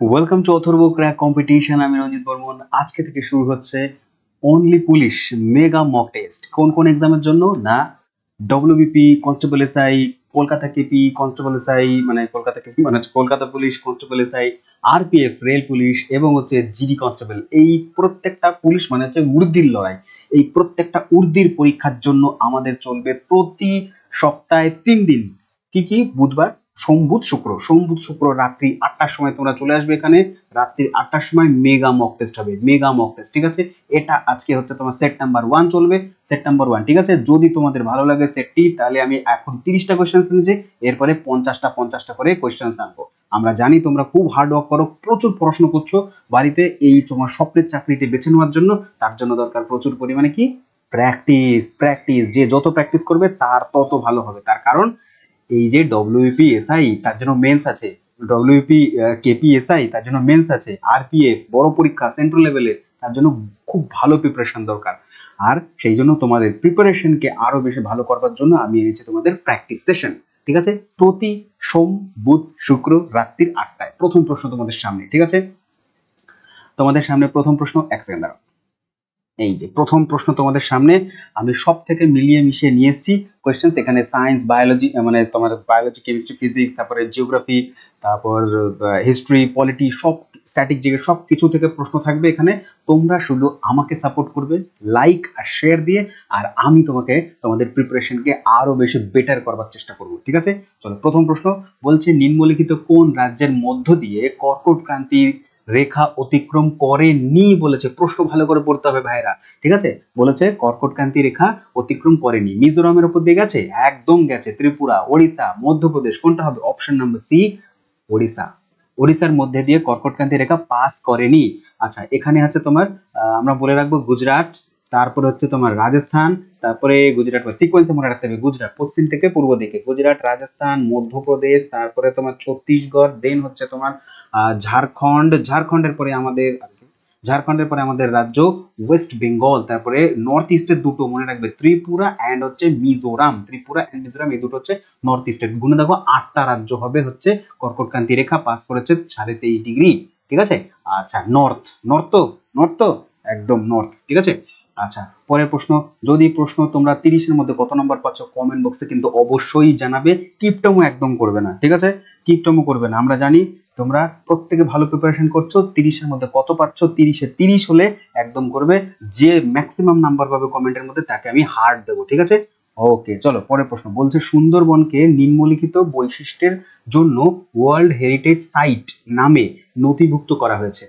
Welcome to Atharva crack competition. আমি রঞ্জিত বর্মন। আজকে থেকে শুরু হচ্ছে only police mega mock test. কোন কোন এক্সামের জন্য না? WBP, constable SI, Kolkata KP, constable SI মানে কলকাতা কেপি মানে হচ্ছে Kolkata police, constable SI, RPF rail police এবং হচ্ছে জিডি কনস্টেবল। এই প্রত্যেকটা পুলিশ মানে হচ্ছে উর্দির লড়াই। এই প্রত্যেকটা উর্দির পরীক্ষার জন্য আমাদের চলবে প্রতি সপ্তাহে 3 দিন। কি কি? বুধবার, সোম বুধ শুক্র রাত্রি 8টার সময় তোমরা চলে আসবে এখানে। রাত্রি 8টার সময় মেগা মক টেস্ট হবে, মেগা মক টেস্ট, ঠিক আছে? এটা আজকে হচ্ছে তোমার সেট নাম্বার 1 চলবে, সেট নাম্বার 1, ঠিক আছে? যদি তোমাদের ভালো লাগে সেটটি, তাহলে আমি এখন 30টা কোয়েশ্চেন্স নিয়েছি, এরপরে 50টা করে কোয়েশ্চেন্স আনবো। আমরা জানি তোমরা খুব হার্ড ওয়ার্ক করো, প্রচুর পড়াশোনা করছো বাড়িতে এই তোমার স্বপ্নের চাকরিটি বেছে নেওয়ার জন্য। তার জন্য দরকার প্রচুর পরিমাণে কি? প্র্যাকটিস। প্র্যাকটিস, যে যত প্র্যাকটিস করবে তার তত ভালো হবে। তার কারণ এই যে ডব্লিউপি এসআই তার জন্য মেন্স আছে, ডব্লিউপি কেপি এসআই তার জন্য মেন্স আছে, আরপিএফ বড় পরীক্ষা সেন্ট্রাল লেভেলের, তার জন্য খুব ভালো প্রিপারেশন দরকার। আর সেই জন্য তোমাদের প্রিপারেশনকে আরো বেশি ভালো করবার জন্য আমি এনেছি তোমাদের প্র্যাকটিস সেশন, ঠিক আছে? প্রতি সোম বুধ শুক্র রাত্রির 8টায় প্রথম প্রশ্ন তোমাদের সামনে, ঠিক আছে? তোমাদের সামনে প্রথম প্রশ্ন, এক সেকেন্ড দাঁড়াও। এই যে প্রথম প্রশ্ন তোমাদের সামনে আমি সব থেকে মিলিয়ে মিশিয়ে নিয়ে এসেছি কোয়েশ্চেন্স। এখানে সায়েন্স, বায়োলজি মানে তোমার বায়োলজি, কেমিস্ট্রি, ফিজিক্স, তারপরে জিওগ্রাফি, তারপর হিস্ট্রি, পলিটি, সব স্ট্যাটিক জিকে সব কিছু থেকে প্রশ্ন থাকবে এখানে। তোমরা শুধু আমাকে সাপোর্ট করবে লাইক আর শেয়ার দিয়ে, আর আমি তোমাদের প্রিপারেশনকে আরো বেশি বেটার করবার চেষ্টা করব, ঠিক আছে? চলো প্রথম প্রশ্ন বলছে, নিম্নলিখিত কোন রাজ্যের মধ্য দিয়ে কর্কট ক্রান্তির রেখা অতিক্রম করেনি বলেছে। প্রশ্ন ভালো করে পড়তে হবে ভাইরা, ঠিক আছে? বলেছে কর্কটক্রান্তি রেখা অতিক্রম করেনি। মিজোরামের উপর দিয়ে গেছে? একদম গেছে। ত্রিপুরা, ওড়িশা, মধ্যপ্রদেশ, কোনটা হবে? Option number C, Odisha. ওড়িশার মধ্যে দিয়ে কর্কটক্রান্তি রেখা পাস করেনি। আচ্ছা, এখানে আছে তোমার আমরা বলে রাখবো গুজরাট, তারপরে হচ্ছে তোমার রাজস্থান, তারপরে গুজরাট সিকোয়েন্সে মনে রাখতে হবে। গুজরাট পশ্চিম থেকে পূর্ব দিকে, গুজরাট, রাজস্থান, মধ্যপ্রদেশ, তারপরে তোমার ছত্তিশগড়, দেন হচ্ছে তোমার ঝাড়খণ্ড, ঝাড়খণ্ডের পরে আমাদের রাজ্য ওয়েস্ট বেঙ্গল, তারপরে নর্থ ইস্টের দুটো মনে রাখবে, ত্রিপুরা অ্যান্ড হচ্ছে মিজোরাম। ত্রিপুরা অ্যান্ড মিজোরাম এই দুটো হচ্ছে নর্থ ইস্টের। গুনে দেখো 8টা রাজ্য হবে হচ্ছে কর্কটক্রান্তি রেখা পাস করেছে 23.5°, ঠিক আছে? আচ্ছা, নর্থ তো একদম নর্থ, ঠিক আছে? আচ্ছা, পরের প্রশ্ন। যদি প্রশ্ন তোমরা 30-এর মধ্যে কত নম্বর পাচ্ছ কমেন্ট বক্সে কিন্তু অবশ্যই জানাবে। কিপটমো একদম করবে না, ঠিক আছে? কিপটমো করবে না। আমরা জানি তোমরা প্রত্যেকে ভালো প্রিপারেশন করছো। 30-এর মধ্যে কত পাচ্ছ? 30-এ 30 হলে একদম করবে। যে ম্যাক্সিমাম নাম্বার পাবে কমেন্টের মধ্যে তাকে আমি হার্ট দেবো, ঠিক আছে? ওকে, চলো পরের প্রশ্ন। বলছে সুন্দরবনকে নিম্নলিখিত বৈশিষ্ট্যের জন্য ওয়ার্ল্ড হেরিটেজ সাইট নামে নথিভুক্ত করা হয়েছে।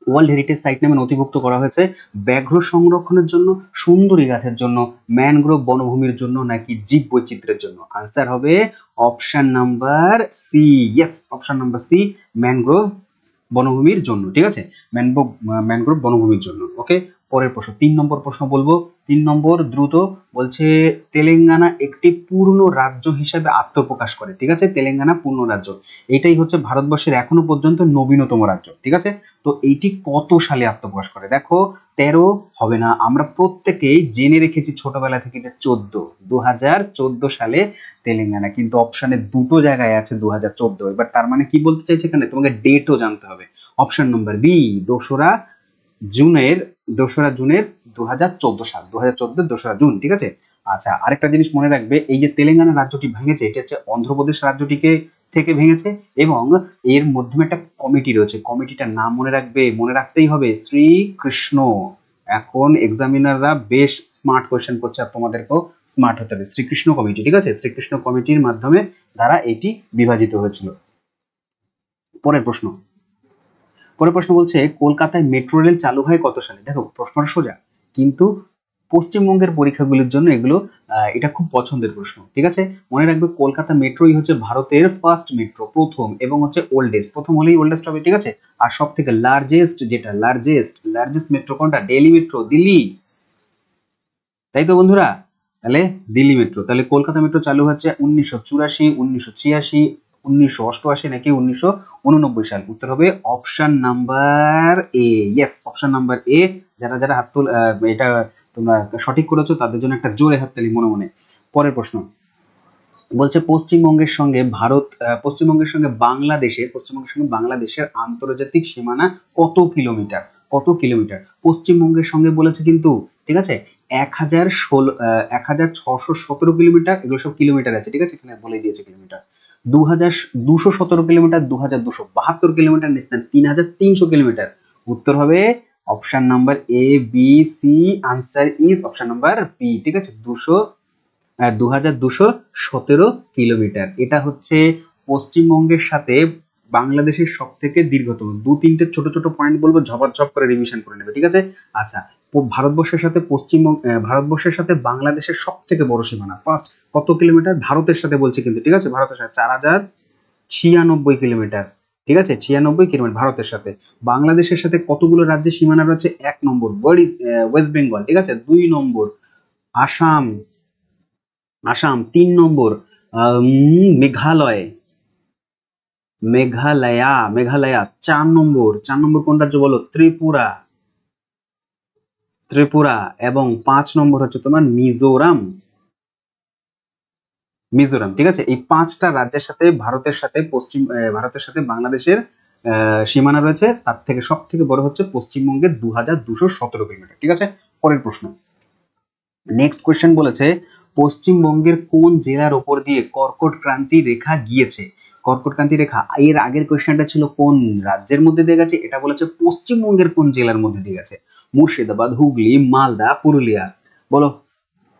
ওয়ার্ল্ড হেরিটেজ সাইট নামে নথিভুক্ত করা হয়েছে ব্যাঘ্র সংরক্ষণের জন্য, সুন্দরী গাছের জন্য, ম্যানগ্রোভ বনভূমির জন্য, নাকি জীব বৈচিত্র্যের জন্য? আনসার হবে option number C. Yes, option number C, mangrove বনভূমির জন্য, ঠিক আছে? ম্যানগ্রোভ বনভূমির জন্য। ওকে, পরের প্রশ্ন 3 নম্বর প্রশ্ন বলবো। 3 নম্বর দ্রুত। বলছে তেলেঙ্গানা একটি পূর্ণ রাজ্য হিসেবে আত্মপ্রকাশ করে, ঠিক আছে? তেলেঙ্গানা পূর্ণ রাজ্য, এটাই হচ্ছে ভারতবর্ষের এখনো পর্যন্ত নবীনতম রাজ্য, ঠিক আছে? তো এইটি কত সালে আত্মপ্রকাশ করে? দেখো 13 হবে না, আমরা প্রত্যেকেই জেনে রেখেছি ছোটবেলা থেকে যে 2014 সালে তেলেঙ্গানা, কিন্তু অপশনে দুটো জায়গায় আছে 2014। এবার তার মানে কি বলতে চাইছে এখানে? তোমাকে ডেটও জানতে হবে। অপশন নম্বর বি, 2রা জুনের 2014 সাল, 2014 2রা জুন, ঠিক আছে? আচ্ছা, আরেকটা জিনিস মনে রাখবে, এই যে তেলেঙ্গানা রাজ্যটি ভেঙেছে এটা হচ্ছে অন্ধ্রপ্রদেশ রাজ্যটিকে থেকে ভেঙেছে, এবং এর মাধ্যমে একটা কমিটি রয়েছে। কমিটিটার নাম মনে রাখতেই হবে, শ্রীকৃষ্ণ। এখন এক্সামিনাররা বেশ স্মার্ট কোয়েশ্চেন করছে, আর তোমাদেরকেও স্মার্ট হতে হবে। শ্রীকৃষ্ণ কমিটি, ঠিক আছে? শ্রীকৃষ্ণ কমিটির মাধ্যমে দ্বারা এটি বিভাজিত হয়েছিল। পরের প্রশ্ন বলছে কলকাতায় মেট্রো রেল চালু হয় কত সালে? দেখো প্রশ্নটা সোজা, কিন্তু পশ্চিমবঙ্গের পরীক্ষাগুলির জন্য এটা খুব পছন্দের প্রশ্ন, ঠিক আছে? মনে রাখবে কলকাতা মেট্রোই হচ্ছে ভারতের ফার্স্ট মেট্রো, প্রথম, এবং হচ্ছে ওল্ডেস্ট। প্রথম হলেই ওল্ডেস্ট হবে, ঠিক আছে? আর সব থেকে লার্জেস্ট মেট্রো কোনটা? দিল্লি মেট্রো, দিল্লি, তাই তো বন্ধুরা? তাহলে দিল্লি মেট্রো। তাহলে কলকাতা মেট্রো চালু হচ্ছে 1984, 1986, 1988 নাকি 1989 সাল? উত্তর হবে অপশন নাম্বার এ। ইয়েস, অপশন নাম্বার এ। যারা হাত তুল এটা তোমরা সঠিক করেছো তাদের জন্য একটা জোরে হাততালি মনে মনে। পরের প্রশ্ন। বলছে পশ্চিমবঙ্গের সঙ্গে ভারত পশ্চিমবঙ্গের সঙ্গে বাংলাদেশের আন্তর্জাতিক সীমানা কত কিলোমিটার? কত কিলোমিটার? পশ্চিমবঙ্গের সঙ্গে বলেছে কিন্তু, ঠিক আছে, 1617 কিলোমিটার, এগুলো সব কিলোমিটার আছে, ঠিক আছে, এখানে বলে দিয়েছে কিলোমিটার। 2217 kilometre, 2272 kilometre, 3300 kilometre. উত্তর হবে option number A B C, answer is option number B, ঠিক আছে, 2217 কিলোমিটার। এটা হচ্ছে পশ্চিমবঙ্গের সাথে বাংলাদেশের সব থেকে দীর্ঘতম। দু তিনটে ছোট ছোট পয়েন্ট বলবো, ঝপাঝপ করে রিভিশন করে নেবে, ঠিক আছে। আচ্ছা, ভারতবর্ষের সাথে বাংলাদেশের সব থেকে বড় সীমানা ফার্স্ট কত কিলোমিটার? ভারতের সাথে বলছে কিন্তু, ঠিক আছে, ভারতের সাথে 4096 কিলোমিটার, ঠিক আছে, 96 কিলোমিটার ভারতের সাথে। বাংলাদেশের সাথে কতগুলো রাজ্যের সীমানা রয়েছে? 1 নম্বর ওয়েস্ট বেঙ্গল, ঠিক আছে, 2 নম্বর আসাম, 3 নম্বর মেঘালয়, মেঘালয়া 4 নম্বর কোন রাজ্য বলো? ত্রিপুরা। এবং 5 নম্বর হচ্ছে তোমার মিজোরাম, ঠিক আছে। এই 5টা রাজ্যের সাথে ভারতের সাথে বাংলাদেশের সীমানা রয়েছে। তার থেকে সব থেকে বড় হচ্ছে পশ্চিমবঙ্গের 2217 কিলোমিটার, ঠিক আছে। পরের প্রশ্ন, নেক্সট কোয়েশ্চেন বলেছে পশ্চিমবঙ্গের কোন জেলার উপর দিয়ে কর্কট ক্রান্তি রেখা গিয়েছে? কর্কট ক্রান্তি রেখা, এর আগের কোয়েশ্চেনটা ছিল কোন রাজ্যের মধ্যে দিয়ে গেছে, এটা বলেছে পশ্চিমবঙ্গের কোন জেলার মধ্যে দিয়ে গেছে? মুর্শিদাবাদ, হুগলি, মালদা, পুরুলিয়া। বলো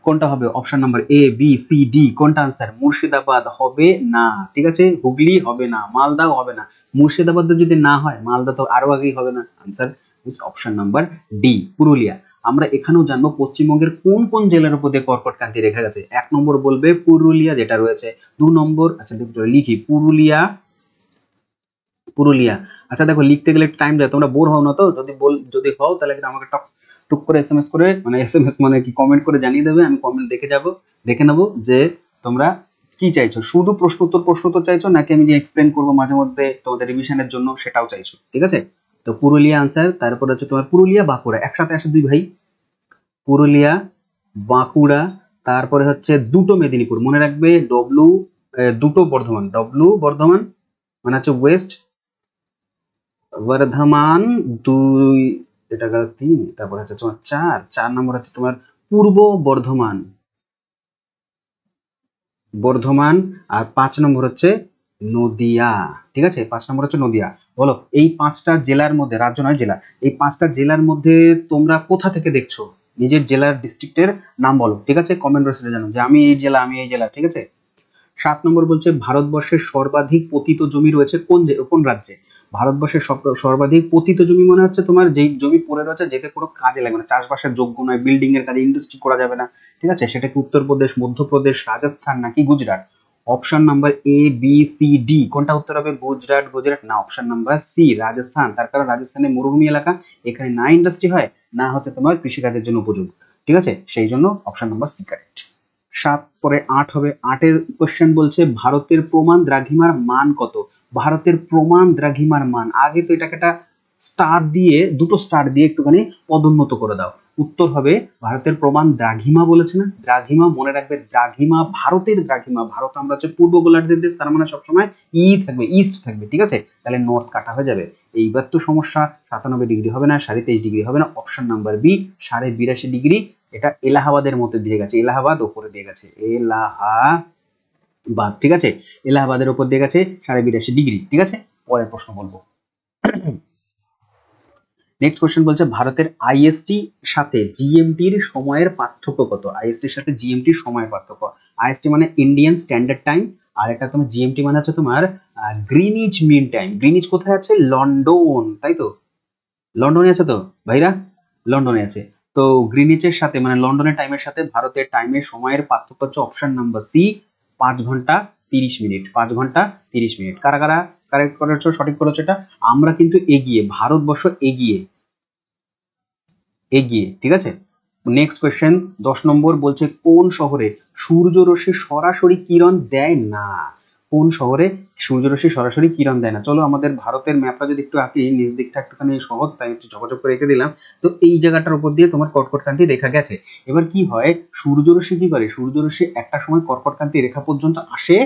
কোনটা হবে? Option number A B C D, কোনটা আনসার? মুর্শিদাবাদ হবে না, ঠিক আছে, হুগলি হবে না, মালদাও হবে না। মুর্শিদাবাদ যদি না হয়, মালদা তো আরো আগেই হবে না। Answer is option number D, Purulia. আমরা এখানেও জানবো পশ্চিমবঙ্গের কোন কোন জেলার উপর দিয়ে কর্কট ক্রান্তি রেখা গেছে। 1 নম্বর বলবে পুরুলিয়া, যেটা রয়েছে। 2 নম্বর, আচ্ছা লিখি, পুরুলিয়া। আচ্ছা দেখো, লিখতে গেলে টাইম দেয়, তোমরা বোর হও না তো? যদি হও তাহলে কিন্তু আমাকে টুক করে এসএমএস করে, মানে এসএমএস মানে কি, কমেন্ট করে জানিয়ে দেবে। আমি কমেন্ট দেখে নেবো যে তোমরা কি চাইছো, শুধু প্রশ্ন উত্তর চাইছো, নাকি আমি যে এক্সপ্লেন করবো মাঝে মধ্যে তোমাদের রিভিশনের জন্য, সেটাও চাইছো, ঠিক আছে। তো পুরুলিয়া আনসার। তারপর হচ্ছে তোমার পুরুলিয়া বাঁকুড়া, একসাথে আসে দুই ভাই, পুরুলিয়া বাঁকুড়া। তারপরে হচ্ছে দুটো মেদিনীপুর, মনে রাখবে, দুটো বর্ধমান, বর্ধমান মানে হচ্ছে ওয়েস্ট বর্ধমান 2, এটা গেল 3, তারপর হচ্ছে তোমার 4 নম্বর হচ্ছে তোমার পূর্ব বর্ধমান, আর 5 নম্বর হচ্ছে নদিয়া, ঠিক আছে, 5 নম্বর হচ্ছে নদিয়া। বলো এই 5টা জেলার মধ্যে, রাজ্য নয় জেলা, এই 5টা জেলার মধ্যে তোমরা কোথা থেকে দেখছো? নিজের জেলার ডিস্ট্রিক্টের নাম বলো, ঠিক আছে, কমেন্ট বক্সে জানাও যে আমি এই জেলা, ঠিক আছে। 7 নম্বর বলছে ভারতবর্ষের সর্বাধিক পতিত জমি রয়েছে কোন রাজ্যে? ভারতবর্ষের সর্বাধিক পতিত জমি মানে হচ্ছে তোমার যেই জমি পড়ে রয়েছে, যেতে কোনো কাজে লাগবে না, চাষবাসের যোগ্য নয়, বিল্ডিং এর কাজে, ইন্ডাস্ট্রি করা যাবে না, ঠিক আছে। সেটা কি উত্তরপ্রদেশ, মধ্যপ্রদেশ, রাজস্থান নাকি Gujarat? Option number A B C D, কোনটা উত্তর হবে? গুজরাট না, অপশন নাম্বার সি রাজস্থান। তার কারণ রাজস্থানে মরুভূমি এলাকা, এখানে না ইন্ডাস্ট্রি হয়, না হচ্ছে তোমার কৃষিকাজের জন্য উপযোগী, ঠিক আছে, সেই জন্য অপশন নাম্বার সি কারেক্ট। 7 পরে 8 হবে। 8-এর কোশ্চেন বলছে ভারতের প্রমাণ দ্রাঘিমার মান কত? ভারতের প্রমাণ দ্রাঘিমার মান, আগে তো এটাকে একটা দুটো স্টার দিয়ে একটুখানি পদোন্নত করে দাও। উত্তর হবে ভারতের প্রমাণ দ্রাঘিমা, বলেছে না, দ্রাঘিমা, মনে রাখবে, দ্রাঘিমা, ভারতের দ্রাঘিমা। ভারত আমরা হচ্ছে পূর্ব গোলার্ধের দেশ, তার মানে সবসময় ইস্ট থাকবে, ঠিক আছে, তাহলে নর্থ কাটা হয়ে যাবে। এইবার তো সমস্যা, 97 ডিগ্রি হবে না, 23.5 ডিগ্রি হবে না, অপশন নাম্বার বি 82.5 ডিগ্রি। এটা এলাহাবাদের মধ্যে দিয়ে গেছে, এলাহাবাদ উপরে দিয়ে গেছে, এলাহাবাদ, ঠিক আছে, এলাহাবাদের উপর দিয়ে গেছে 82.5 ডিগ্রি, ঠিক আছে। পরের প্রশ্ন বলবো। নেক্সট কোশ্চেন বলছে ভারতের আইএসটি সাথে জিএমটির সময়ের পার্থক্য কত? আইএসটির সাথে জিএমটির সময়ের পার্থক্য, আইএসটি মানে ইন্ডিয়ান স্ট্যান্ডার্ড টাইম, আর এটা তোমার জিএমটি মানে হচ্ছে তোমার গ্রিনিচ মিন টাইম। গ্রিনিচ কোথায় আছে? লন্ডন, তাই তো, লন্ডনে আছে তো ভাইরা, লন্ডনে আছে। তো গ্রিনিচের সাথে মানে লন্ডনের টাইমের সাথে ভারতের টাইমের সময়ের পার্থক্য হচ্ছে অপশন নাম্বার সি 5 ঘন্টা 30 মিনিট, 5 ঘন্টা 30 মিনিট। কারা কারা কারেক্ট করেছো, সঠিক করেছো? এটা আমরা কিন্তু এগিয়ে, ভারতবর্ষ এগিয়ে, ঠিক আছে। নেক্সট কোয়েশ্চেন 10 নম্বর বলছে কোন শহরে সূর্যরশ্মি সরাসরি কিরণ দেয় না? কোন শহরে সূর্যরশ্মি সরাসরি কিরণ দেয় না? চলো আমাদের ভারতের ম্যাপটা যদি একটু আঁকি, নিচ দিকটা একটুখানি সহজ, তাই একটু যোগাযোগ করে রেখে দিলাম। তো এই জায়গাটার উপর দিয়ে তোমার কর্কটক্রান্তি রেখা গেছে। এবার কি হয়, সূর্যরশ্মি কি করে, সূর্যরশ্মি একটা সময় কর্কটক্রান্তি রেখা পর্যন্ত আসে,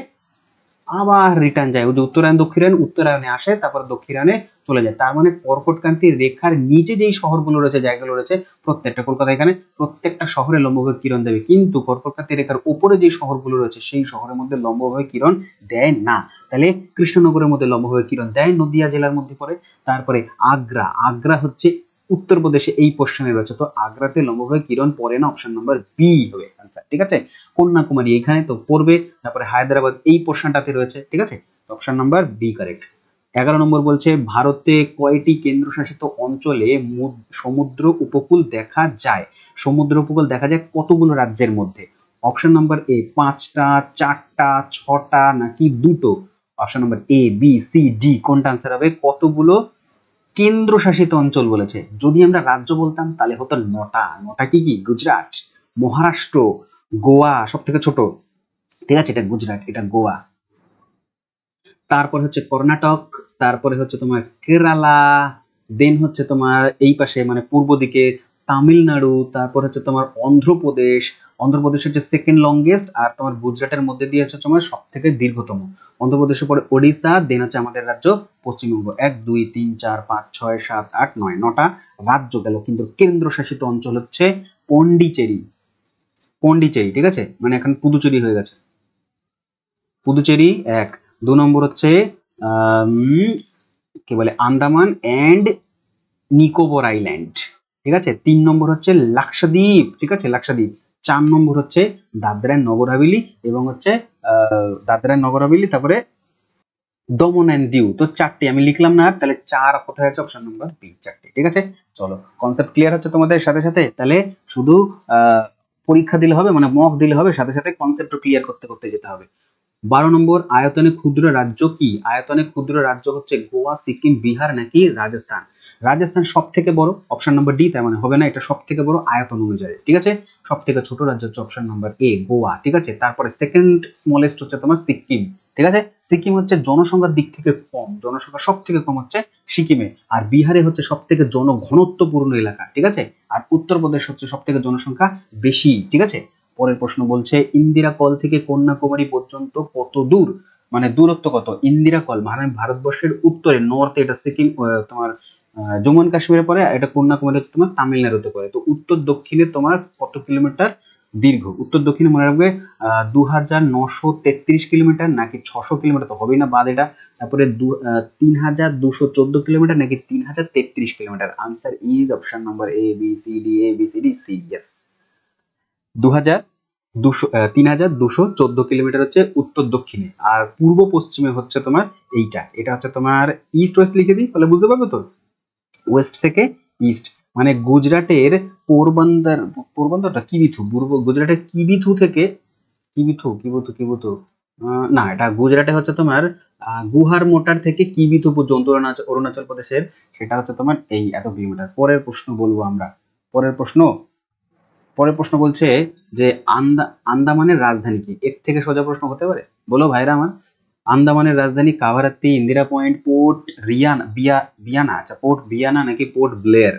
আবার রিটার্ন যায়, ওই যে উত্তরায়ণ দক্ষিণায়ন, উত্তরায়ণে আসে তারপর দক্ষিণায়নে চলে যায়। তার মানে কর্কটক্রান্তির রেখার নিচে যেই শহরগুলো রয়েছে, জায়গাগুলো রয়েছে, প্রত্যেকটা, কলকাতা এখানে, প্রত্যেকটা শহরে লম্বভাবে কিরণ দেবে। কিন্তু কর্কটক্রান্তি রেখার উপরে যে শহরগুলো রয়েছে সেই শহরের মধ্যে লম্বভাবে কিরণ দেয় না। তাহলে কৃষ্ণনগরের মধ্যে লম্বভাবে কিরণ দেয়, নদিয়া জেলার মধ্যে পড়ে। তারপরে আগ্রা, আগ্রা হচ্ছে উত্তরপ্রদেশে, এই পোর্শনে রয়েছে, তো আগ্রাতে লম্বভাবে কিরণ পড়ে না, অপশন নাম্বার বি হবে আনসার। ঠিক আছে, কন্যাকুমারী এখানে তো পড়বে, তারপরে হায়দ্রাবাদ এই পোর্শনটাতে রয়েছে। ঠিক আছে, অপশন নাম্বার বি কারেক্ট। 11 নম্বর বলছে ভারতে কয়টি কেন্দ্রশাসিত অঞ্চলে সমুদ্র উপকূল দেখা যায়? সমুদ্র উপকূল দেখা যায় কতগুলো রাজ্যের মধ্যে? অপশন নাম্বার এ 5টা, 4টা, 6টা নাকি 2টো? Option number A, B, C, D, কোনটা আনসার হবে? কতগুলো কেন্দ্রশাসিত অঞ্চল বলেছে। যদি আমরা রাজ্য বলতাম তাহলে হতো 9টা। 9টা কি কি? গুজরাট, মহারাষ্ট্র, গোয়া সব থেকে ছোট। ঠিক আছে, এটা গুজরাট, এটা গোয়া। তারপর হচ্ছে কর্ণাটক, তারপরে হচ্ছে তোমার কেরালা, দেন হচ্ছে তোমার এই পাশে মানে পূর্ব দিকে তামিলনাড়ু, তারপর হচ্ছে তোমার অন্ধ্রপ্রদেশ। অন্ধ্রপ্রদেশ হচ্ছে সেকেন্ড লংগেস্ট, আর তোমার গুজরাটের মধ্যে দিয়ে হচ্ছে তোমার সব থেকে দীর্ঘতম। অন্ধ্রপ্রদেশের পরে ওড়িশা, দেন হচ্ছে আমাদের রাজ্য পশ্চিমবঙ্গ। 1 2 3 4 5 6 7 8 9, 9টা রাজ্য গেল। কিন্তু কেন্দ্রশাসিত অঞ্চল হচ্ছে পন্ডিচেরি। পন্ডিচেরি, ঠিক আছে, মানে এখন পুদুচেরি হয়ে গেছে। পুদুচেরি এক। 2 নম্বর হচ্ছে কি বলে, আন্দামান এন্ড নিকোবর আইল্যান্ড। ঠিক আছে, 3 নম্বর হচ্ছে লাক্ষাদ্বীপ। ঠিক আছে, লাক্ষাদ্বীপ। 4 নম্বর হচ্ছে দাদরা নগর হাভেলি, এবং হচ্ছে দাদরা নগর হাভেলি, তারপরে দমন এন্ড দিউ। তো 4টে আমি লিখলাম না, তাহলে 4 কোথায় আছে? অপশন নাম্বার বি, 4টে। ঠিক আছে, চলো কনসেপ্ট ক্লিয়ার হচ্ছে তোমাদের সাথে সাথে। তাহলে শুধু পরীক্ষা দিলে হবে, মানে মক দিলে হবে, সাথে সাথে কনসেপ্টও ক্লিয়ার করতে করতে যেতে হবে। 12 নম্বর, আয়তনে ক্ষুদ্র রাজ্য কি? আয়তনে ক্ষুদ্র রাজ্য হচ্ছে গোয়া, সিকিম, বিহার নাকি রাজস্থান? রাজস্থান সব থেকে বড়, অপশন নাম্বার ডি, তার মানে হবে না, এটা সব থেকে বড় আয়তন অনুযায়ী। ঠিক আছে, সব থেকে ছোট রাজ্য হচ্ছে অপশন নাম্বার এ, গোয়া। ঠিক আছে, তারপরে সেকেন্ড স্মলেস্ট হচ্ছে তোমার সিকিম। ঠিক আছে, সিকিম হচ্ছে জনসংখ্যার দিক থেকে কম, জনসংখ্যা সব থেকে কম হচ্ছে সিকিমে। আর বিহারে হচ্ছে সব থেকে জনঘনত্বপূর্ণ এলাকা। ঠিক আছে, আর উত্তরপ্রদেশ হচ্ছে সব থেকে জনসংখ্যা বেশি। ঠিক আছে, পরের প্রশ্ন বলছে ইন্দিরা কল থেকে কন্যাকুমারী পর্যন্ত কত দূর, মানে দূরত্ব কত? ইন্দিরা কল মানে ভারতবর্ষের উত্তরে, নর্থে এটা সিকিম, তোমার জম্মু এন্ড কাশ্মীরে পড়ে, এটা কন্যাকুমারী হচ্ছে তোমার তামিলনাড়ুতে পড়ে। তো উত্তর দক্ষিণে তোমার কত কিলোমিটার দীর্ঘ? উত্তর দক্ষিণে মনে রাখবে 2933 কিলোমিটার নাকি 600 কিলোমিটার, তো হবেই না, বাদ এটা। তারপরে 3214 কিলোমিটার নাকি 3033 kilometre? Answer is option number A B C D, A B C D C. Yes, 3214 kilometre হচ্ছে উত্তর দক্ষিণে, আর পূর্ব পশ্চিমে হচ্ছে তোমার এইটা, এটা হচ্ছে তোমার ইস্ট ওয়েস্ট লিখে দিই, তাহলে বুঝতে পারবে তো। ওয়েস্ট থেকে ইস্ট, মানে গুজরাটের পোরবন্দর, পোরবন্দরটা কিবিথু, পূর্ব গুজরাটের কিবিথু থেকে, কিবিথু না, এটা গুজরাটে হচ্ছে তোমার গুহার মোটার থেকে কিবিথু পর্যন্ত, অরুণাচল প্রদেশের, সেটা হচ্ছে তোমার এই এত কিলোমিটার। পরের প্রশ্ন বলবো আমরা। পরের প্রশ্ন, বলছে যে আন্দামানের রাজধানী কি? এর থেকে সোজা প্রশ্ন হতে পারে? বলো ভাইরা আমার। আন্দামানের রাজধানী কাভারাত্তি, ইন্দিরা পয়েন্ট, পোর্ট বিয়ানা, আচ্ছা পোর্ট বিয়ানা নাকি পোর্ট ব্লেয়ার?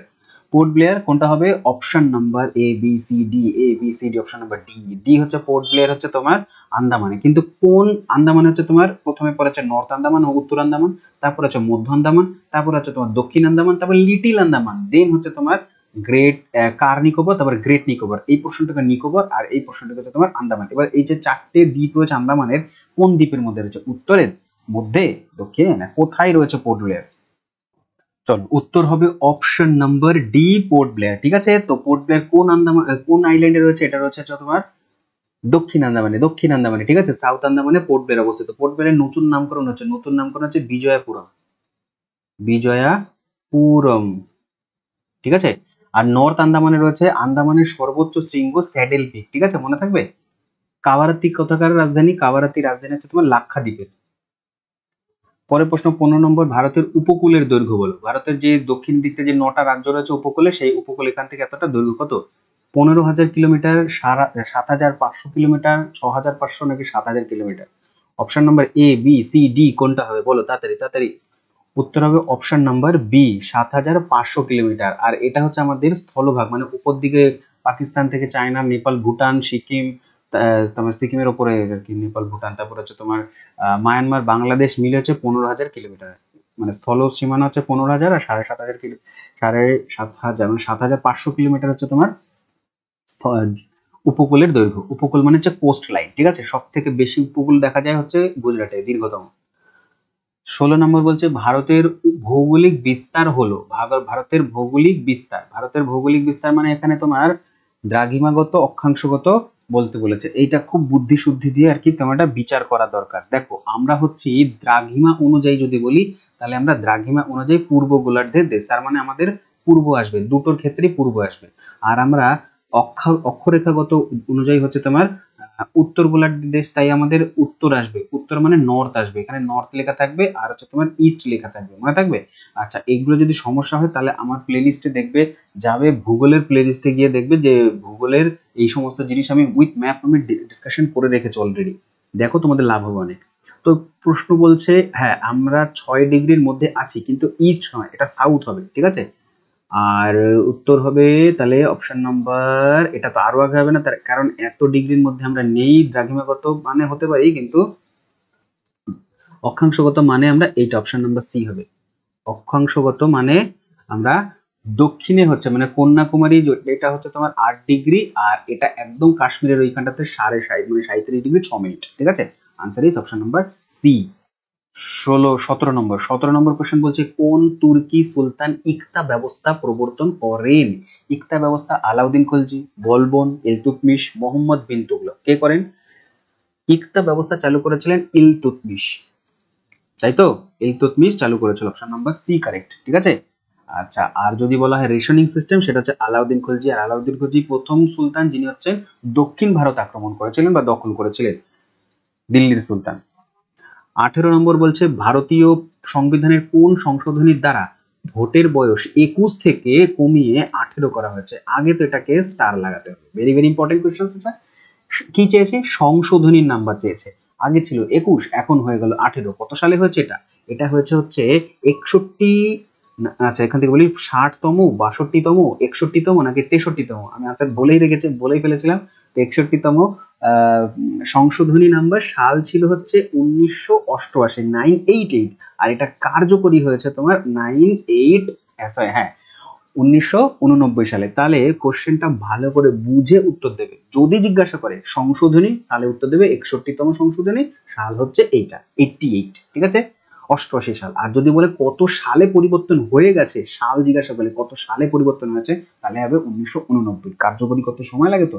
পোর্ট ব্লেয়ার কোনটা হবে? Option number A B C D, A B C D, option number D. D হচ্ছে পোর্ট ব্লেয়ার হচ্ছে তোমার আন্দামানে। কিন্তু কোন আন্দামানে হচ্ছে তোমার, প্রথমে পরে হচ্ছে নর্থ আন্দামান ও উত্তর আন্দামান, তারপর হচ্ছে মধ্য আন্দামান, তারপর হচ্ছে তোমার দক্ষিণ আন্দামান, তারপর লিটিল আন্দামান, দেন হচ্ছে তোমার গ্রেট কার নিকোবর, তারপর গ্রেট নিকোবর। এই পোর্শনটাকে নিকোবর, আর এই পোর্শনটাকে হচ্ছে তোমার আন্দামান। এবার এই যে 4টে দ্বীপ রয়েছে আন্দামানের, কোন দ্বীপের মধ্যে রয়েছে? উত্তরে, মধ্যে, দক্ষিণে, না কোথায় রয়েছে পোর্ট ব্লেয়ার? চলো উত্তর হবে option number D, port Blair. ঠিক আছে, তো পোর্ট ব্লেয়ার কোন আন্দামান, কোন আইল্যান্ডে রয়েছে? এটা রয়েছে তোমার দক্ষিণ আন্দামানে, দক্ষিণ আন্দামানে। ঠিক আছে, সাউথ আন্দামানে পোর্ট ব্লেয়ার অবস্থিত। পোর্ট ব্লেয়ারের নতুন নামকরণ হচ্ছে, বিজয়াপুরম, বিজয়াপুরম। ঠিক আছে, আর নর্থ আন্দামানে রয়েছে আন্দামানের সর্বোচ্চ শৃঙ্গ স্যাডেল পিক। ঠিক আছে, মনে থাকবে। কাভারাত্তি কোথাকার রাজধানী? কাভারাত্তি রাজধানী হচ্ছে তোমার লাক্ষাদ্বীপের। পরের প্রশ্ন 15 নম্বর, ভারতের উপকূলের দৈর্ঘ্য বলো। ভারতের যে দক্ষিণ দিকতে যে 9টা রাজ্য রয়েছে উপকূলে, সেই উপকূল এখান থেকে এতটা, দৈর্ঘ্য কত? 15,000 কিলোমিটার, 7,500 কিলোমিটার, 6,500 নাকি 7,000 kilometre? Option number A, B, C, D কোনটা হবে বলো তাড়াতাড়ি তাড়াতাড়ি। উত্তর হবে অপশন নাম্বার বি, 7,500 কিলোমিটার। আর এটা হচ্ছে আমাদের স্থলভাগ, মানে উপর দিকে পাকিস্তান থেকে চায়না, নেপাল, ভুটান, সিকিম, তোমার সিকিমের ওপরে আর কি নেপাল, ভুটান, তারপর হচ্ছে তোমার মায়ানমার, বাংলাদেশ মিলে হচ্ছে 15,000 কিলোমিটার। মানে স্থল সীমানা হচ্ছে 15,000, আর 7,500 কিলো, 7,500 মানে 7,500 কিলোমিটার হচ্ছে তোমার উপকূলের দৈর্ঘ্য। উপকূল মানে হচ্ছে কোস্ট লাইন, ঠিক আছে। সব থেকে বেশি উপকূল দেখা যায় হচ্ছে গুজরাটে, দীর্ঘতম। 16 নম্বর বলছে ভারতের ভৌগোলিক বিস্তার হলো, ভারতের ভৌগোলিক বিস্তার। ভারতের ভৌগোলিক বিস্তার মানে এখানে তোমার দ্রাঘিমাগত, অক্ষাংশগত বলতে বলেছে। এইটা খুব বুদ্ধি শুদ্ধি দিয়ে আর কি তোমার এটা বিচার করা দরকার। দেখো আমরা হচ্ছে দ্রাঘিমা অনুযায়ী যদি বলি, তাহলে আমরা দ্রাঘিমা অনুযায়ী পূর্ব গোলার্ধের দেশ, তার মানে আমাদের পূর্ব আসবে, দুটোর ক্ষেত্রেই পূর্ব আসবে। আর আমরা অক্ষরেখাগত অনুযায়ী হচ্ছে তোমার উত্তর গোলার্ধের দেশ, তাই আমাদের উত্তর আসবে, উত্তর মানে নর্থ আসবে, এখানে নর্থ লেখা থাকবে, আর হচ্ছে তোমার ইস্ট লেখা থাকবে, মনে থাকবে। আচ্ছা, এইগুলো যদি সমস্যা হয় তাহলে আমার প্লে লিস্টে দেখবে, যাবে ভূগোলের প্লে লিস্টে গিয়ে দেখবে যে ভূগোলের এই সমস্ত জিনিস আমি উইথ ম্যাপ আমি ডিসকাশন করে রেখেছি অলরেডি, দেখো তোমাদের লাভ হবে অনেক। তো প্রশ্ন বলছে হ্যাঁ আমরা 6 ডিগ্রির মধ্যে আছি, কিন্তু ইস্ট নয়, এটা সাউথ হবে, ঠিক আছে। আর উত্তর হবে তাহলে অপশন নাম্বার, এটা তো আরো আগে হবে না তার কারণ এত ডিগ্রির মধ্যে আমরা নেই, দ্রাঘিমাগত মানে হতে পারি কিন্তু অক্ষাংশগত মানে আমরা এইটা অপশন নাম্বার সি হবে। অক্ষাংশগত মানে আমরা দক্ষিণে হচ্ছে মানে কন্যাকুমারী, এটা হচ্ছে তোমার 8 ডিগ্রি, আর এটা একদম কাশ্মীরের ওইখানটাতে 60 মানে 37 ডিগ্রি 6 মিনিট, ঠিক আছে। Answer is option number C. 17 number question বলছে কোন তুর্কি সুলতান ইকতা ব্যবস্থা প্রবর্তন করেন? ইকতা ব্যবস্থা আলাউদ্দিন খলজি, বলবন, ইলতুৎমিশ, মোহাম্মদ বিন তুগলক, কে করেন? ইকতা ব্যবস্থা চালু করেছিলেন ইলতুৎমিশ, তাই তো। ইলতুৎমিশ চালু করেছিল, অপশন নাম্বার সি কারেক্ট, ঠিক আছে। আচ্ছা, আর যদি বলা হয় রেশনিং সিস্টেম, সেটা হচ্ছে আলাউদ্দিন খলজি। আর আলাউদ্দিন খলজি প্রথম সুলতান যিনি হচ্ছেন দক্ষিণ ভারত আক্রমণ করেছিলেন বা দখল করেছিলেন, দিল্লির সুলতান। 18 নম্বর বলছে ভারতীয় সংবিধানের কোন সংশোধনীর দ্বারা ভোটের বয়স 21 থেকে কমিয়ে 18 করা হয়েছে? আগে তো এটাকে স্টার লাগাতে হবে, ভেরি ভেরি ইম্পর্টেন্ট কোয়েশ্চেন। এটা কি চেয়েছে? সংশোধনীর নাম্বার চেয়েছে। আগে ছিল 21, এখন হয়ে গেল 18। কত সালে হয়েছে এটা? এটা হয়েছে হচ্ছে 61, আচ্ছা এখান থেকে বলি 60তম, 62তম, 61তম নাকি 63তম, আমি আনসার বলেই ফেলেছিলাম। 61তম সংশোধনী নাম্বার, সাল ছিল হচ্ছে 1988, 988। আর এটা কার্যকরী হয়েছে তোমার 98, হ্যাঁ 1989 সালে। তাহলে কোশ্চেনটা ভালো করে বুঝে উত্তর দেবে। যদি জিজ্ঞাসা করে সংশোধনী, তাহলে উত্তর দেবে 61তম সংশোধনী, সাল হচ্ছে এইটা 88, ঠিক আছে, 88 সাল। আর যদি বলে কত সালে পরিবর্তন হয়ে গেছে, সাল জিজ্ঞাসা করলে কত সালে পরিবর্তন হয়েছে, তাহলে হবে 1989। কার্যকরী করতে সময় লাগে তো।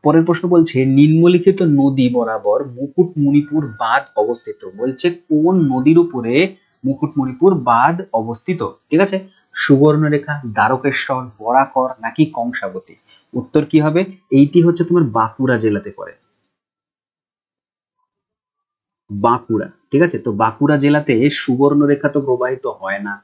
পরের প্রশ্ন বলছে নিম্নলিখিত নদী বরাবর মুকুটমণিপুর বাঁধ অবস্থিত। বলছে কোন নদীর উপরে মুকুটমণিপুর বাঁধ অবস্থিত, ঠিক আছে। সুবর্ণরেখা, দ্বারকেশ্বর, বরাকর নাকি কংসাবতী? উত্তর কি হবে? এইটি হচ্ছে তোমার বাঁকুড়া জেলাতে পড়ে, বাঁকুড়া, ঠিক আছে। তো বাঁকুড়া জেলাতে সুবর্ণরেখা তো প্রবাহিত হয় না,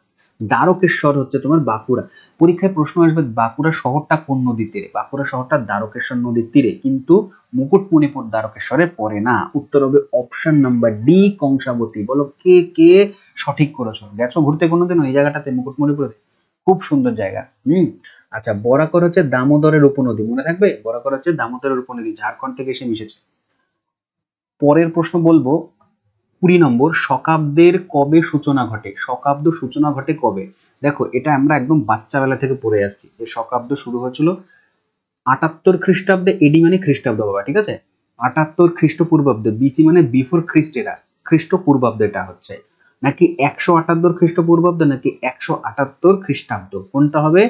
দ্বারকেশ্বর হচ্ছে তোমার বাঁকুড়া। পরীক্ষায় প্রশ্ন আসবে বাঁকুড়া শহরটা কোন নদীর তীরে? বাঁকুড়া শহরটা দ্বারকেশ্বর নদীর তীরে, কিন্তু মুকুটমণিপুর দ্বারকেশ্বরে পড়ে না। উত্তর হবে অপশন নাম্বার ডি, কংসাবতী। বলো কে কে সঠিক করেছো? গেছো ঘুরতে কোনোদিন ওই জায়গাটাতে, মুকুটমণিপুরে? খুব সুন্দর জায়গা। আচ্ছা, বরাকর হচ্ছে দামোদরের উপনদী, মনে থাকবে, বরাকর হচ্ছে দামোদরের উপনদী, ঝাড়খণ্ড থেকে এসে মিশেছে। পরের প্রশ্ন বলবো 20 নম্বর, শকাব্দের কবে সূচনা ঘটে? শকাব্দ সূচনা ঘটে কবে? দেখো এটা আমরা একদম বাচ্চাবেলা থেকে পড়ে আসছি যে শকাব্দ শুরু হয়েছিল 78 খ্রিস্টাব্দে, এডি মানে খ্রিস্টাব্দ বাবা, ঠিক আছে। 78 খ্রিস্টপূর্বাব্দ, বিসি মানে বিফোর খ্রিস্ট এরা, খ্রিস্টপূর্বাব্দ এটা হচ্ছে, নাকি 178 খ্রিস্টপূর্বাব্দ, নাকি 178 খ্রিস্টাব্দ, কোনটা হবে?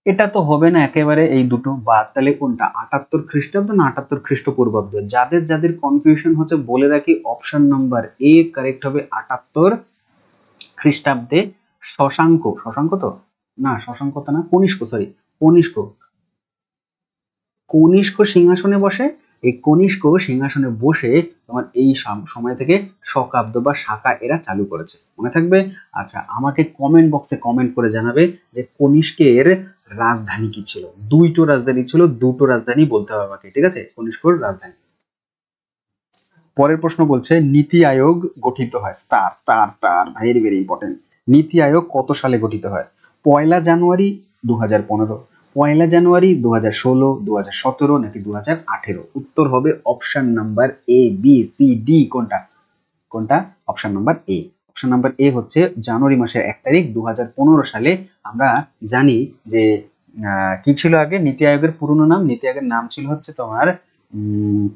এটা তো হবে না একেবারে, এই দুটো বাদ, তাহলে কোনটা? 78 খ্রিস্টাব্দ না 78 খ্রিস্টপূর্বাব্দ? যাদের যাদের কনফিউশন হচ্ছে বলে রাখি, অপশন নাম্বার এ কারেক্ট হবে 78 খ্রিস্টাব্দে। শশাঙ্ক তো না, শশাঙ্ক তো না, কনিষ্ক, সরি, কনিষ্ক, কনিষ্ক সিংহাসনে বসে। এই কনিষ্ক সিংহাসনে বসে তোমার এই সময় থেকে শকাব্দ বা শাকা এরা চালু করেছে, মনে থাকবে। আচ্ছা, আমাকে কমেন্ট বক্সে কমেন্ট করে জানাবে যে কনিষ্কের রাজধানী কি ছিল। দুটো রাজধানী ছিল, দুটো রাজধানী বলতে হবে আমাকে, ঠিক আছে, কনিষ্কর রাজধানী। পরের প্রশ্ন বলছে নীতি আয়োগ গঠিত হয়, star star star, very very important. নীতি আয়োগ কত সালে গঠিত হয়? 1 জানুয়ারি 2015, 1 জানুয়ারি 2016, 2017 নাকি 2018? উত্তর হবে option number A, B, C, D. কোনটা কোনটা? Option number A. Option number A হচ্ছে জানুয়ারি মাসের 1 তারিখ 2015 সালে। আমরা জানি যে কি ছিল আগে নীতি আয়োগের পুরনো নাম? নীতি আয়োগের নাম ছিল হচ্ছে তোমার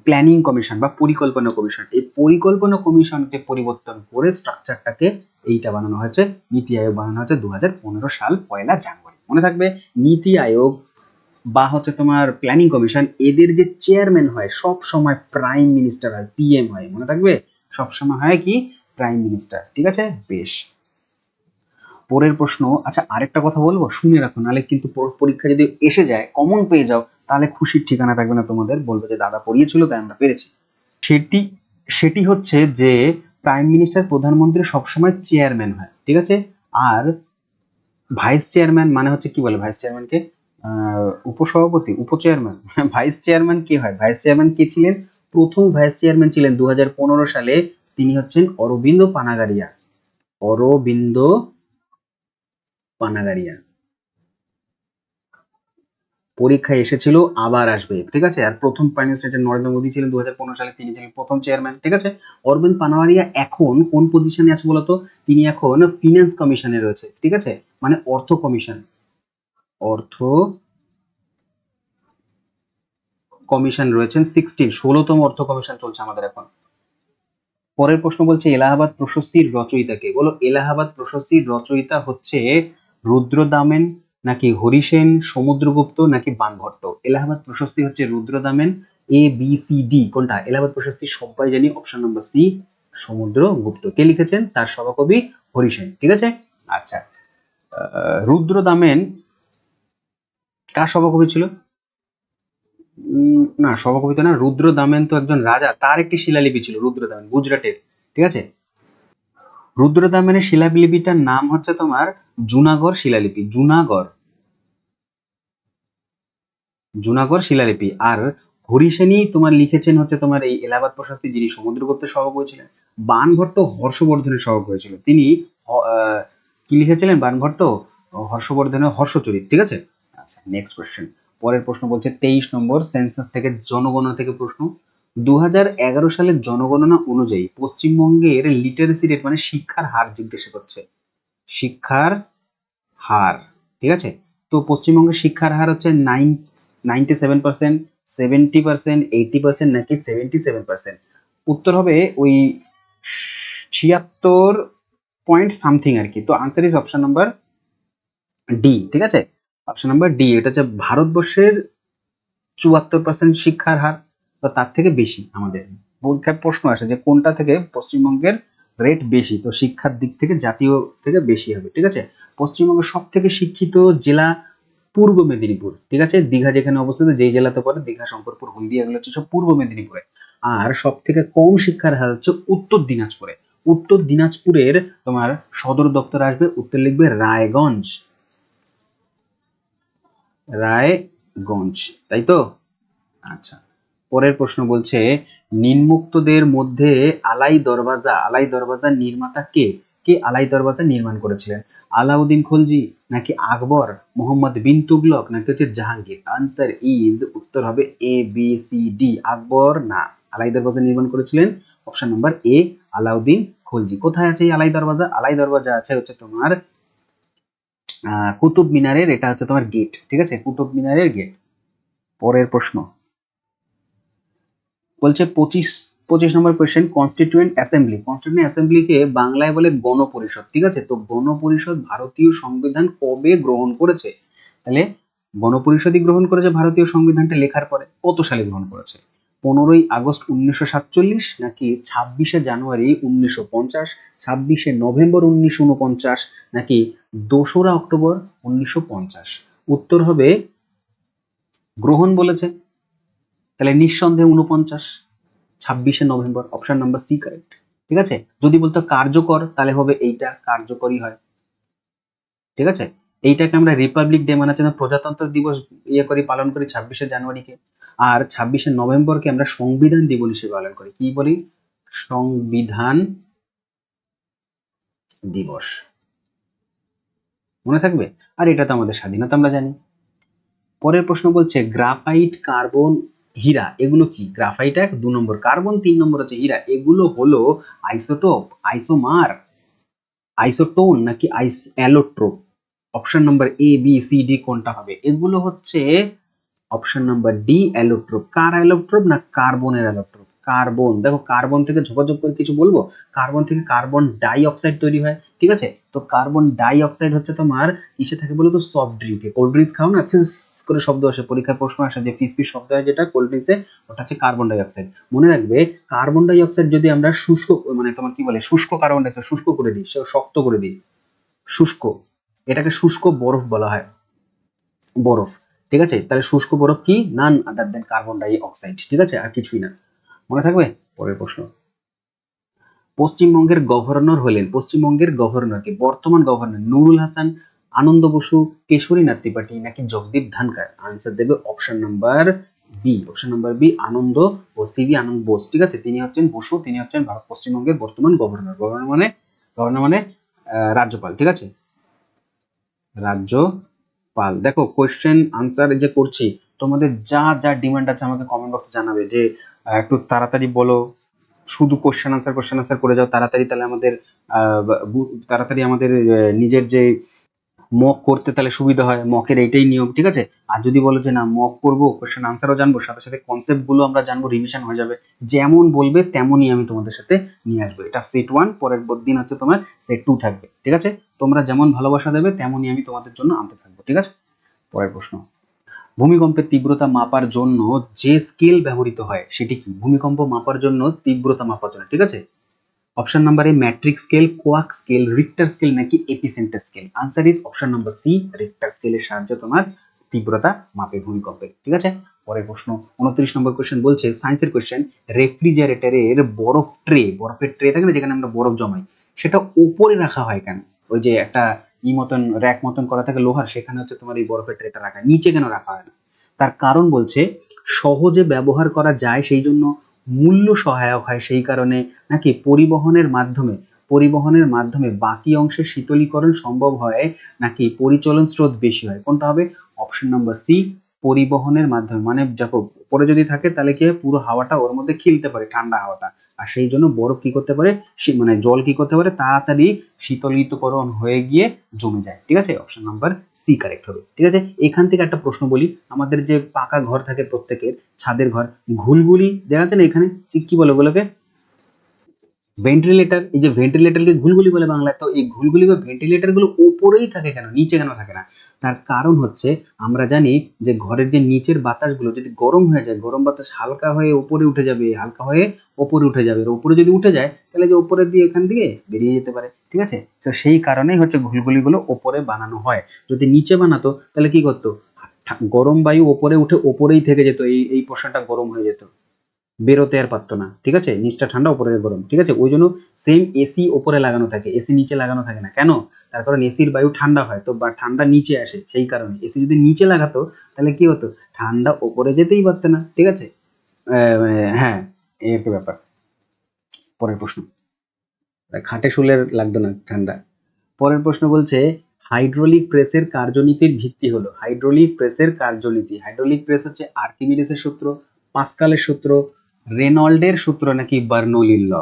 প্ল্যানিং কমিশন বা পরিকল্পনা কমিশন। এই পরিকল্পনা কমিশনকে পরিবর্তন করে স্ট্রাকচারটাকে এইটা বানানো হয়েছে, নীতি আয়োগ বানানো হয়েছে 2015 সাল 1 জানুয়ারি। মনে থাকবে, নীতি আয়োগ বা হচ্ছে তোমার প্ল্যানিং কমিশন, এদের যে চেয়ারম্যান হয় সব সময় প্রাইম মিনিস্টার হয়, পিএম হয়। মনে থাকবে, সব সময় হয় কি? Prime minister. ঠিক আছে, বেশ। পরের প্রশ্ন, আচ্ছা আরেকটা কথা বলবো, শুনে রাখো, নাহলে কিন্তু পরীক্ষা যদি এসে যায়, কমন পেয়ে যাও, তাহলে খুশির ঠিকানা থাকবে না তোমাদের, বলবে যে দাদা পড়িয়েছিল তাই আমরা পেরেছি। সেটি সেটি হচ্ছে যে প্রাইম মিনিস্টার, প্রধানমন্ত্রী সবসময় চেয়ারম্যান হয়। ঠিক আছে, আর ভাইস চেয়ারম্যান মানে হচ্ছে কি বলে ভাইস চেয়ারম্যানকে? উপসভাপতি, উপচেয়ারম্যান। ভাইস চেয়ারম্যান কে হয়? ভাইস চেয়ারম্যান কে ছিলেন? প্রথম ভাইস চেয়ারম্যান ছিলেন 2015 সালে, তিনি হচ্ছেন অরবিন্দ পানাগারিয়া। অরবিন্দ পানাগারিয়া পরীক্ষায় এসেছিল, আবার আসবে। ঠিক আছে, আর প্রথম প্রাইম মিনিস্টার নরেন্দ্র মোদী ছিলেন 2015 সালে, তিনি ছিলেন প্রথম চেয়ারম্যান। ঠিক আছে, অরবিন্দ পানাগারিয়া এখন কোন পজিশনে আছে বলতো? তিনি এখন ফিনান্স কমিশনে রয়েছে। ঠিক আছে, মানে অর্থ কমিশন, অর্থ কমিশন রয়েছেন 16তম অর্থ কমিশন চলছে আমাদের এখন। পরের প্রশ্ন বলছে এলাহাবাদ প্রশস্তির রচয়িতা কে? বলো, এলাহাবাদ প্রশস্তির রচয়িতা হচ্ছে রুদ্রদামেন নাকি হরিসেন, সমুদ্রগুপ্ত নাকি বাণভট্ট? এলাহাবাদ প্রশস্তি হচ্ছে রুদ্রদামেন। এ, বি, সি, ডি। কোনটা? এলাহাবাদ প্রশস্তি সবাই জানি, অপশন নাম্বার সি, সমুদ্রগুপ্ত। কে লিখেছেন? তার সভাকবি হরিসেন। ঠিক আছে, আচ্ছা। রুদ্রদামেন কার সভাকবি ছিল? না, সভাকবি তো না। রুদ্রদামেন তো একজন রাজা, তার একটি শিলালিপি ছিল রুদ্রদামেন, গুজরাটের। ঠিক আছে, রুদ্রদামেনের শিলালিপিটার নাম হচ্ছে তোমার জুনাগড় শিলালিপি, জুনাগড় শিলালিপি। আর হরিসেনই তোমার লিখেছেন হচ্ছে তোমার এই এলাহাবাদ প্রশস্তি, যিনি সমুদ্রগুপ্তের সভাকবি ছিলেন। বাণভট্ট হর্ষবর্ধনের সভাকবি ছিল, তিনি কি লিখেছিলেন বাণভট্ট? হর্ষবর্ধনের হর্ষচরিত। ঠিক আছে, আচ্ছা নেক্সট কোশ্চেন। পরের প্রশ্ন বলছে 23 নম্বর, সেন্সাস থেকে, জনগণনা থেকে প্রশ্ন। 2011 সালের জনগণনা অনুযায়ী পশ্চিমবঙ্গের লিটারেসি রেট মানে শিক্ষার হার জিজ্ঞাসা করছে, শিক্ষার হার। ঠিক আছে, তো পশ্চিমবঙ্গের শিক্ষার হার হচ্ছে 97%, 70%, 80% নাকি 77%? উত্তর হবে ওই 76 পয়েন্ট সামথিং আর কি। তো answer is option number D. ঠিক আছে, অপশন নাম্বার ডি। এটা হচ্ছে ভারতবর্ষের 74% শিক্ষার হার, তো তার থেকে বেশি আমাদের পরীক্ষায় প্রশ্ন আসে যে কোনটা থেকে পশ্চিমবঙ্গের রেট বেশি, তো শিক্ষার দিক থেকে জাতীয় থেকে বেশি হবে। ঠিক আছে, পশ্চিমবঙ্গের সব থেকে শিক্ষিত জেলা পূর্ব মেদিনীপুর। ঠিক আছে, দীঘা যেখানে অবস্থিত, যেই জেলাতে পড়ে, দীঘা, শঙ্করপুর, হলদিয়া, এগুলো হচ্ছে সব পূর্ব মেদিনীপুরে। আর সব থেকে কম শিক্ষার হার হচ্ছে উত্তর দিনাজপুরে। উত্তর দিনাজপুরের তোমার সদর দপ্তর আসবে, উত্তর লিখবে রায়গঞ্জ, রায়গঞ্জ, তাই তো? আচ্ছা, পরের প্রশ্ন বলছে নিম্নোক্তদের মধ্যে আলাই দরওয়াজা নির্মাতা কে? কে আলাই দরওয়াজা নির্মাণ করেছিলেন? আলাউদ্দিন খলজি নাকি আকবর, মোহাম্মদ বিন তুগলক নাকি হচ্ছে জাহাঙ্গীর? আনসার ইজ, উত্তর হবে এ, বি, সি, ডি। আকবর না, আলাই দরওয়াজা নির্মাণ করেছিলেন অপশন নাম্বার এ, আলাউদ্দিন খলজি। কোথায় আছে এই আলাই দরওয়াজা? আলাই দরওয়াজা আছে হচ্ছে তোমার কুতুব মিনারের, এটা হচ্ছে তোমার গেট। ঠিক আছে, কুতুব মিনারের গেট। পরের প্রশ্ন বলছে 25 নম্বর কোয়েশ্চেন, কনস্টিটিউয়েন্ট অ্যাসেম্বলিকে বাংলায় বলে গণপরিষদ। ঠিক আছে, তো গণপরিষদ ভারতীয় সংবিধান কবে গ্রহণ করেছে? তাহলে গণপরিষদই গ্রহণ করেছে ভারতীয় সংবিধানটা লেখার পরে। কত সালে গ্রহণ করেছে? 15ই আগস্ট 1947 নাকি 26শে জানুয়ারি 1950, 26শে নভেম্বর 1949 নাকি 2রা অক্টোবর 1950? উত্তর হবে গ্রহণ বলেছে, তাহলে নিঃসন্দেহে 49, 26শে নভেম্বর, অপশন নাম্বার সি কারেক্ট। ঠিক আছে, যদি বলতো কার্যকর, তাহলে হবে এইটা, কার্যকরী হয়। ঠিক আছে, এইটাকে আমরা রিপাবলিক ডে মানার জন্য প্রজাতন্ত্র দিবস করি, পালন করি 26শে জানুয়ারিকে। আর 26শে নভেম্বরকে আমরা সংবিধান দিবস হিসেবে পালন করি, কি বলি? সংবিধান দিবস, মনে থাকবে। আর এটা তো আমাদের স্বাধীনতা আমরা জানি। পরের প্রশ্ন বলছে গ্রাফাইট, কার্বন, হীরা এগুলো কি? গ্রাফাইট 1, 2 নম্বর কার্বন, 3 নম্বর হচ্ছে হীরা। এগুলো হলো আইসোটোপ, আইসোমার, আইসোটোন নাকি allotrope? Option number A B C D কোনটা হবে? এগুলো হচ্ছে অপশন নাম্বার ডি অ্যালোট্রোপ। কার অ্যালোট্রোপ? না কার্বনের অ্যালোট্রোপ। কার্বন, দেখো কার্বন থেকে যোগাযোগ করে কিছু বলবো, কার্বন থেকে কার্বন ডাই অক্সাইড তৈরি হয়, ঠিক আছে? তো কার্বন ডাই অক্সাইড হচ্ছে তোমার কিসে থাকে বলো তো? সফট ড্রিঙ্কে। কোল্ড ড্রিঙ্কস খাও না, ফিস করে শব্দ আসে, পরীক্ষার প্রশ্ন আসে যে ফিস ফিস শব্দ হয় যেটা কোল্ড ড্রিঙ্কসে, ওটা হচ্ছে কার্বন ডাই অক্সাইড। মনে রাখবে কার্বন ডাই অক্সাইড যদি আমরা শুষ্ক, মানে তোমার কি বলে, শুষ্ক কার্বন ডাই অক্সাইড শুষ্ক করে দিই, শক্ত করে দিই, শুষ্ক, এটাকে শুষ্ক বরফ বলা হয়, বরফ, ঠিক আছে? তাহলে শুষ্ক বরফ কি? নান আদার দেন কার্বন ডাই অক্সাইড, ঠিক আছে? আর কিছুই না, মনে থাকবে। পরের প্রশ্ন, পশ্চিমবঙ্গের গভর্নর হলেন, পশ্চিমবঙ্গের গভর্নর কি? বর্তমান গভর্নর নুরুল হাসান, আনন্দ বসু, কেশরীনাথ ত্রিপাঠী নাকি জগদীপ ধনখড়? আনসার দেবে option number B, option number B Ananda ও সিবি আনন্দ বোস, ঠিক আছে? তিনি হচ্ছেন বসু, তিনি হচ্ছেন ভারত পশ্চিমবঙ্গের বর্তমান গভর্নর। গভর্নর মানে রাজ্যপাল, ঠিক আছে? রাজ্যপাল। দেখো কোয়েশ্চেন আনসার যে করছি, তোমাদের যা যা ডিমান্ড আছে আমাকে কমেন্ট বক্সে জানাবে যে একটু তাড়াতাড়ি বলো, শুধু কোশ্চেন আনসার করে যাও তাড়াতাড়ি, তাহলে আমাদের তাড়াতাড়ি আমাদের নিজের যে মক করতে তাহলে সুবিধা হয়, মকের এইটাই নিয়ম, ঠিক আছে? আর যদি বলো যে না মক করবো, কোশ্চেন আনসারও জানবো, সাথে সাথে কনসেপ্ট গুলো আমরা জানবো, রিভিশন হয়ে যাবে, যেমন বলবে তেমনই আমি তোমাদের সাথে নিয়ে আসবো। এটা সেট 1, পরের দিন হচ্ছে তোমার সেট 2 থাকবে, ঠিক আছে? তোমরা যেমন ভালোবাসা দেবে তেমনই আমি তোমাদের জন্য আনতে থাকবো, ঠিক আছে? পরের প্রশ্ন, ভূমিকম্পের তীব্রতা মাপার জন্য যে স্কেল ব্যবহৃত হয় সেটি কি? ভূমিকম্প মাপার জন্য, তীব্রতা মাপার জন্য, ঠিক আছে? Option number A metric scale, quake scale, Richter scale নাকি epicentre scale? Answer is option number C, Richter স্কেলের সাহায্যে তোমার তীব্রতা মাপে ভূমিকম্পের, ঠিক আছে? পরের প্রশ্ন 29 নম্বর কোশ্চেন বলছে, সায়েন্সের কোশ্চেন, রেফ্রিজারেটরের বরফের ট্রে থাকে না যেখানে আমরা বরফ জমাই, সেটা উপরে রাখা হয় কেন? ওই যে একটা মতন র্যাক মতন করা থাকে লোহার, সেখানে হচ্ছে তোমার এই বরফের ট্রেটা রাখা, নিচে কেন রাখা হয় না? তার কারণ বলছে সহজে ব্যবহার করা যায় সেই জন্য, মূল্য সহায়ক হয় সেই কারণে, নাকি পরিবহনের মাধ্যমে বাকি অংশের শীতলীকরণ সম্ভব হয়, নাকি পরিচলন স্রোত বেশি হয়? কোনটা হবে? অপশন নাম্বার সি, পরিবহনের মাধ্যমে। মানে দেখো উপরে যদি থাকে তাহলে কি হয়, পুরো হাওয়াটা ওর মধ্যে খেলতে পারে, ঠান্ডা হাওয়াটা, আর সেই জন্য বরফ কি করতে পারে, মানে জল কি করতে পারে, তাড়াতাড়ি শীতলীকরণ হয়ে গিয়ে জমে যায়, ঠিক আছে? অপশন নাম্বার সি কারেক্ট হবে, ঠিক আছে? এখান থেকে একটা প্রশ্ন বলি, আমাদের যে পাকা ঘর থাকে প্রত্যেকের, ছাদের ঘর, ঘুলঘুলি দেখা যাচ্ছে না এখানে, কি বলে ওগুলোকে? ভেন্টিলেটর। এই যে ভেন্টিলেটরকে ঘুলঘুলি বলে বাংলায়, তো এই ঘুলঘুলি বা ভেন্টিলেটর গুলো উপরেই থাকে কেন, নিচে কেন থাকে না? তার কারণ হচ্ছে আমরা জানি যে ঘরের যে নিচের বাতাসগুলো যদি গরম হয়ে যায়, গরম বাতাস হালকা হয়ে উপরে উঠে যাবে, হালকা হয়ে উপরে উঠে যাবে, আর উপরে যদি উঠে যায় তাহলে যে উপরে দিয়ে এখান থেকে বেরিয়ে যেতে পারে, ঠিক আছে? তো সেই কারণেই হচ্ছে ঘুলঘুলিগুলো উপরে বানানো হয়। যদি নিচে বানাতো তাহলে কি করতো, গরম বায়ু উপরে উঠে উপরেই থেকে যেত, এই পোর্শনটা গরম হয়ে যেত, বেরোতে আর পারতো না, ঠিক আছে? নিচটা ঠান্ডা উপরে গরম, ঠিক আছে? ওই জন্য সেম এসি উপরে লাগানো থাকে, এসি নিচে লাগানো থাকে না, কেন? তার কারণ এসির বায়ু ঠান্ডা হয় তো, বা ঠান্ডা নিচে আসে, সেই কারণে। এসি যদি নিচে লাগাতো তাহলে কি হতো, ঠান্ডা উপরে যেতেই পারতো না, ঠিক আছে? হ্যাঁ, এই একটা ব্যাপার। পরের প্রশ্ন, খাটে শুলে লাগতো না ঠান্ডা। পরের প্রশ্ন বলছে, হাইড্রোলিক প্রেসের কার্যনীতির ভিত্তি হলো, হাইড্রোলিক প্রেসের কার্যনীতি, হাইড্রোলিক প্রেস হচ্ছে আর্কিমিডিসের সূত্র, পাস্কালের সূত্র, রেনল্ডের সূত্র নাকি বার্নৌলির ল?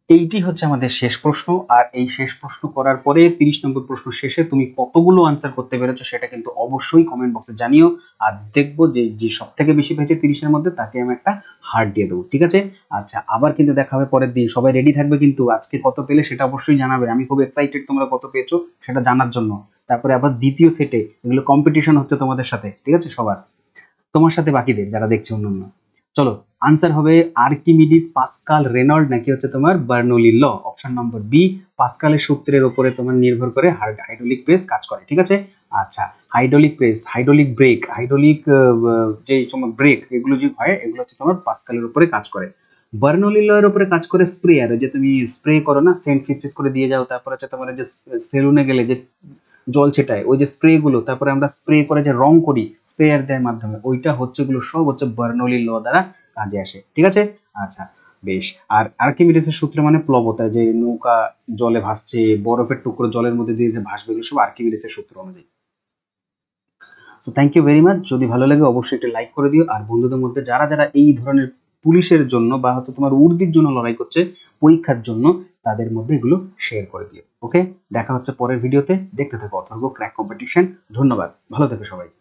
এইটি হচ্ছে আমাদের শেষ প্রশ্ন। আর এই শেষ প্রশ্ন করার পরে 30 নম্বর প্রশ্ন শেষে তুমি কতগুলো আনসার করতে পেরেছো সেটা কিন্তু অবশ্যই কমেন্ট বক্সে জানিও। আর দেখবো যে সব থেকে বেশি পেয়েছে 30-এর মধ্যে তাকে আমি একটা হার্ট দিয়ে দেবো, ঠিক আছে? আচ্ছা, আবার কিন্তু দেখা হবে পরের দিন, সবাই রেডি থাকবে কিন্তু, আজকে কত পেলে সেটা অবশ্যই জানাবে, আমি খুব এক্সাইটেড তোমরা কত পেয়েছো সেটা জানার জন্য। তারপরে আবার দ্বিতীয় সেটে এগুলো কম্পিটিশন হচ্ছে তোমাদের সাথে, ঠিক আছে? সবার, তোমার সাথে বাকিদের যারা দেখছে অন্যান্য। চলো, আনসার হবে আর্কিমিডিস, পাস্কাল, রেনল্ড নাকি হচ্ছে তোমার বার্নৌলি ল? অপশন নম্বর বি, পাস্কালের সূত্রের উপরে তোমার নির্ভর করে হাইড্রোলিক প্রেস কাজ করে, ঠিক আছে? আচ্ছা, hydraulic press, hydraulic break, hydraulic যে তোমার ব্রেক যেগুলো যে হয় এগুলো হচ্ছে তোমার পাস্কালের উপরে কাজ করে। বার্নৌলি ল এর উপরে কাজ করে স্প্রেয়ার, যে তুমি স্প্রে করো না, সেন্ট ফিস ফিস করে দিয়ে যাও, তারপর হচ্ছে তোমার যে সেলুনে গেলে যে জল ছেটায় ওই যে স্প্রে গুলো, তারপরে আমরা স্প্রে করে যে রং করি স্প্রেয়ারদের মাধ্যমে, ওইটা হচ্ছে গুলো সব হচ্ছে বার্নৌলি ল দ্বারা কাজে আসে, ঠিক আছে? আচ্ছা, বেশ। আর আর্কিমিডিসের সূত্র মানে প্লবতা, যে নৌকা জলে ভাসছে, বরফের টুকরো জলের মধ্যে দিয়ে যে ভাসবে, এগুলো সব আর্কিমিডিসের সূত্র অনুযায়ী। So thank you very much. যদি ভালো লাগে অবশ্যই একটা লাইক করে দিও, আর বন্ধুদের মধ্যে যারা যারা এই ধরনের পুলিশের জন্য বা হচ্ছে তোমার উর্দির জন্য লড়াই করছে, পরীক্ষার জন্য, তাদের মধ্যে এগুলো শেয়ার করে দিও। ওকে, দেখা হচ্ছে পরের ভিডিওতে। দেখতে থাকো অথর্ব ক্র্যাক কম্পিটিশন। ধন্যবাদ, ভালো থেকো সবাই।